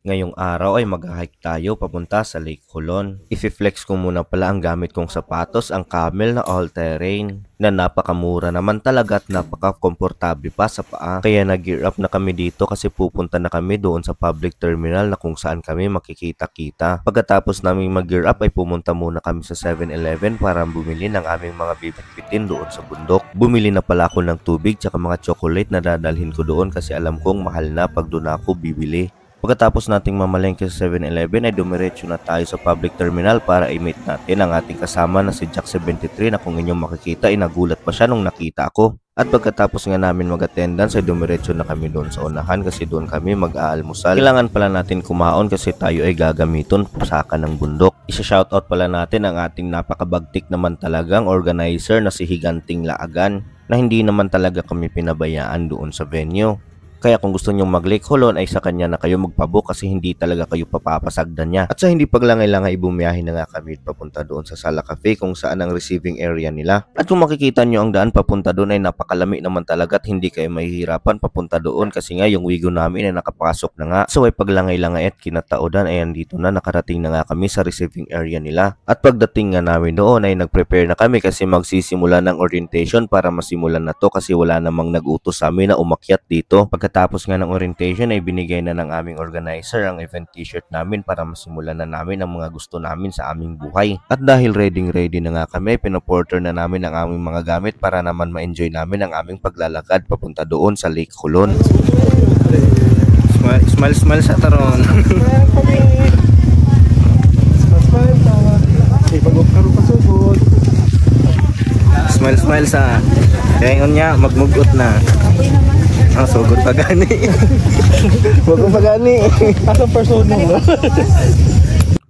Ngayong araw ay mag-hike tayo papunta sa Lake Colon. I-flex ko muna pala ang gamit kong sapatos, ang Camel na all-terrain na napakamura naman talaga at napaka-komportable pa sa paa. Kaya nag-gear up na kami dito kasi pupunta na kami doon sa public terminal na kung saan kami makikita-kita. Pagkatapos naming mag-gear up ay pumunta muna kami sa 7-Eleven para bumili ng aming mga bibit-bitin doon sa bundok. Bumili na pala ako ng tubig tsaka mga chocolate na dadalhin ko doon kasi alam kong mahal na pag doon ako bibili. Pagkatapos nating mamalengke sa 7-Eleven ay dumiretso na tayo sa public terminal para i-meet natin ang ating kasama na si Jack73 na kung inyong makikita ay nagulat pa siya nung nakita ako. At pagkatapos nga namin mag-attendance ay dumiretso na kami doon sa unahan kasi doon kami mag-aalmusal. Kailangan pala natin kumaon kasi tayo ay gagamiton pusaka ng bundok. Isa-shoutout pala natin ang ating napakabagtik naman talagang organizer na si Higanting Laagan na hindi naman talaga kami pinabayaan doon sa venue. Kaya kung gusto nyong mag-Lake Colon ay sa kanya na kayo magpabook kasi hindi talaga kayo papapasagdan niya. At sa hindi paglangay-langay bumiyahin na nga kami papunta doon sa Sala Cafe kung saan ang receiving area nila. At kung makikita nyo ang daan papunta doon ay napakalami naman talaga at hindi kayo mahihirapan papunta doon kasi nga yung wigo namin ay nakapasok na nga. So ay paglangay-langay at kinataodan ay andito na, nakarating na nga kami sa receiving area nila. At pagdating nga namin doon ay nag-prepare na kami kasi magsisimula ng orientation para masimulan na to kasi wala namang nag-utos sa amin na umakyat dito. Pagkatapos nga ng orientation ay binigay na ng aming organizer ang event t-shirt namin para masimulan na namin ang mga gusto namin sa aming buhay. At dahil ready na nga kami, pinoporter na namin ang aming mga gamit para naman ma-enjoy namin ang aming paglalakad papunta doon sa Lake Colon. Smile sa taron. Smile sa kaya niya magmugot na. Ah, sugod pa gani. Wag pa gani. Asa persona mo?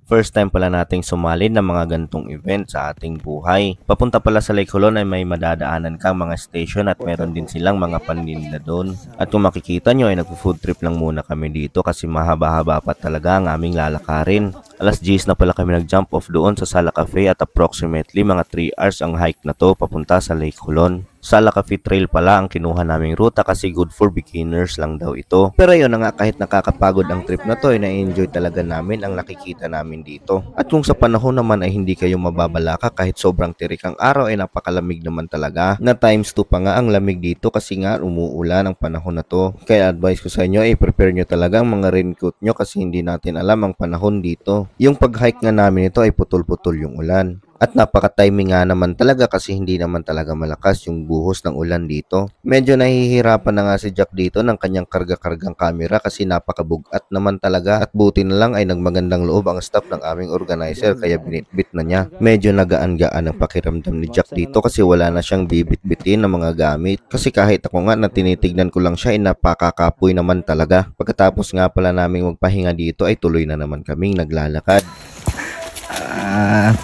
First time pala nating sumali ng mga gantong event sa ating buhay. Papunta pala sa Lake Colon ay may madadaanan kang mga station at meron din silang mga paninda doon. At kung makikita nyo ay nagpo-food trip lang muna kami dito kasi mahaba-haba pa talaga ang aming lalakarin. Alas 10 na pala kami nag-jump off doon sa Sala Cafe at approximately mga 3 hours ang hike na to papunta sa Lake Colon. Sala Cafe Trail pala ang kinuha naming ruta kasi good for beginners lang daw ito. Pero yun na nga, kahit nakakapagod ang trip na to ay na-enjoy talaga namin ang nakikita namin dito. At kung sa panahon naman ay hindi kayo mababalaka kahit sobrang tirik ang araw ay napakalamig naman talaga. Na times 2 pa nga ang lamig dito kasi nga umuulan ang panahon na to. Kaya advice ko sa inyo ay prepare nyo talaga ang mga raincoat nyo kasi hindi natin alam ang panahon dito. Yung pag-hike nga namin ito ay putol-putol yung ulan. At napaka-timing nga naman talaga kasi hindi naman talaga malakas yung buhos ng ulan dito. Medyo nahihirapan na nga si Jack dito ng kanyang karga-kargang camera kasi napakabugat naman talaga at buti na lang ay nagmagandang loob ang staff ng aming organizer kaya binitbit na niya. Medyo nagaan-gaan ang pakiramdam ni Jack dito kasi wala na siyang bibit-bitin ng mga gamit. Kasi kahit ako nga na tinitignan ko lang siya ay napakakapoy naman talaga. Pagkatapos nga pala naming magpahinga dito ay tuloy na naman kaming naglalakad.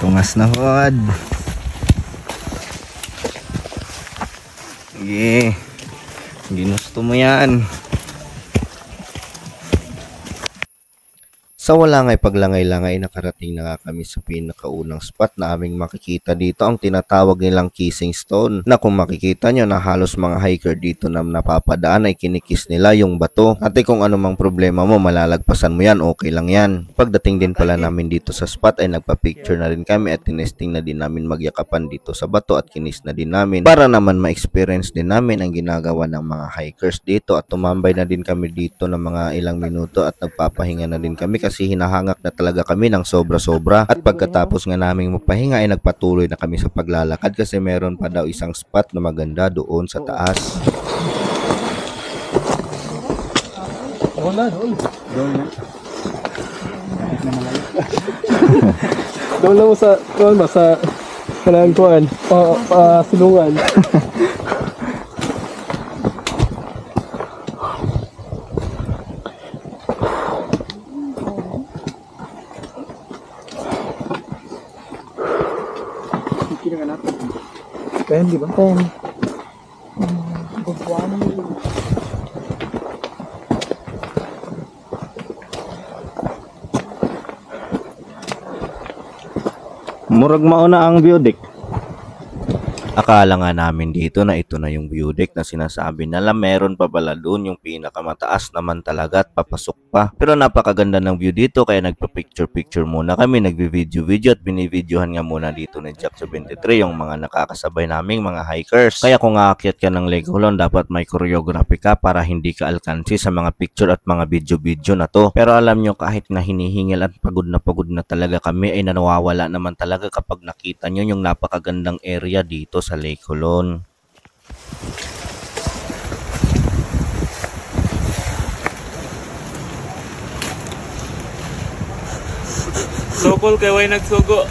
Tungas na hod. Sige. Ginusto mo yan. Sa wala nga'y paglangay-langay nakarating na nga kami sa pinakaunang spot na aming makikita dito, ang tinatawag nilang kissing stone, na kung makikita nyo na halos mga hiker dito na napapadaan ay kinikis nila yung bato. At kung anumang problema mo malalagpasan mo yan, okay lang yan. Pagdating din pala namin dito sa spot ay nagpa-picture na rin kami at tinesting na din namin magyakapan dito sa bato at kinis na din namin para naman ma-experience din namin ang ginagawa ng mga hikers dito. At tumambay na din kami dito ng mga ilang minuto at nagpapahinga na din kami kasi hinahangak na talaga kami ng sobra-sobra. At pagkatapos nga naming magpahinga ay nagpatuloy na kami sa paglalakad kasi meron pa daw isang spot na maganda doon sa taas. Wala doon. Doon lang mo sa doon ba sa kanang kuan silungan. Kaya di ba? Murag mauna ang view deck. Akala nga namin dito na ito na yung view deck na sinasabi nila, meron pa pala doon yung pinakamataas naman talaga at papasok pa. Pero napakaganda ng view dito kaya nagpa-picture muna kami, nagbi-video at binivideohan nga muna dito ni Jack 73 yung mga nakakasabay naming mga hikers. Kaya kung aakyat ka ng Lake Hulon, dapat may choreography ka para hindi ka alkansi sa mga picture at mga video na to. Pero alam nyo, kahit na hinihingil at pagod na talaga kami ay nawawala naman talaga kapag nakita nyo yung napakagandang area dito sa Lake Hulon. Sokol kay way nagsugo.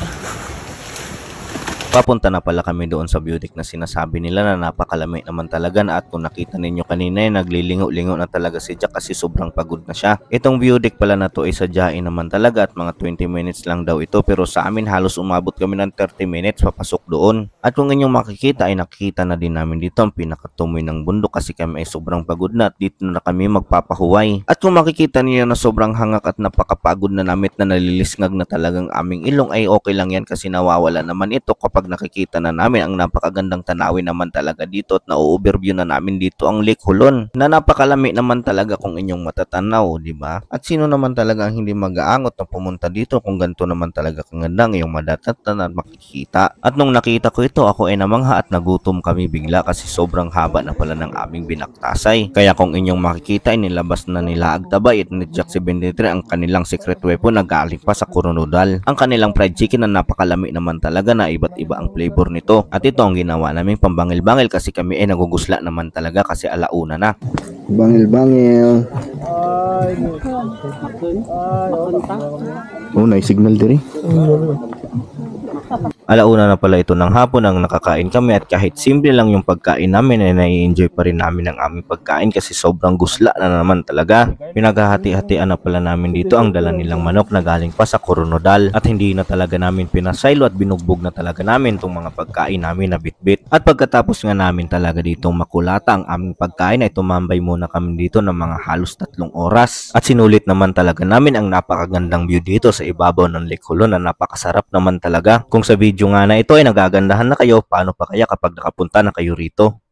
Papunta na pala kami doon sa view deck na sinasabi nila na napakalami naman talaga na, at kung nakita ninyo kanina ay naglilingo-lingo na talaga si Jack kasi sobrang pagod na siya. Itong view deck pala na to ay sadyain naman talaga at mga 20 minutes lang daw ito, pero sa amin halos umabot kami ng 30 minutes papasok doon. At kung inyong makikita ay nakikita na din namin dito ang pinakatumoy ng bundok kasi kami ay sobrang pagod na at dito na kami magpapahuway. At kung makikita niyo na sobrang hangak at napakapagod na namit na nalilisngag na talagang aming ilong, ay okay lang yan kasi nawawala naman ito kapag nakikita na namin ang napakagandang tanawin naman talaga dito at na-overview na namin dito ang Lake Hulon na napakalami naman talaga kung inyong matatanaw, di ba? At sino naman talaga ang hindi mag-aangot na pumunta dito kung ganito naman talaga kaganda ang iyong madatatan at makikita. At nung nakita ko ito, ako ay namangha at nagutom kami bigla kasi sobrang haba na pala ng aming binaktasay. Kaya kung inyong makikita ay nilabas na nila Agtabay at ni Jack 73 ang kanilang secret weapon na galing pa sa Coronadal. Ang kanilang fried chicken na napakalami naman talaga na iba't iba ang flavor nito. At ito ang ginawa naming pambangil-bangil kasi kami ay nagugusla naman talaga kasi alauna na. Bangil-bangil. Oh, signal diri. Alauna na pala ito ng hapon ang nakakain kami at kahit simple lang yung pagkain namin ay nai-enjoy pa rin namin ang aming pagkain kasi sobrang gusla na naman talaga. Pinaghahati-hatian na pala namin dito ang dala nilang manok na galing pa sa Coronadal at hindi na talaga namin pinasaylo at binugbog na talaga namin itong mga pagkain namin na bitbit. At pagkatapos nga namin talaga dito makulata ang aming pagkain ay tumambay muna kami dito ng mga halos 3 oras. At sinulit naman talaga namin ang napakagandang view dito sa ibabaw ng Lake Hulon na napakasarap naman talaga. Kung sa video nga na ito ay nagagandahan na kayo, paano pa kaya kapag nakapunta na kayo rito?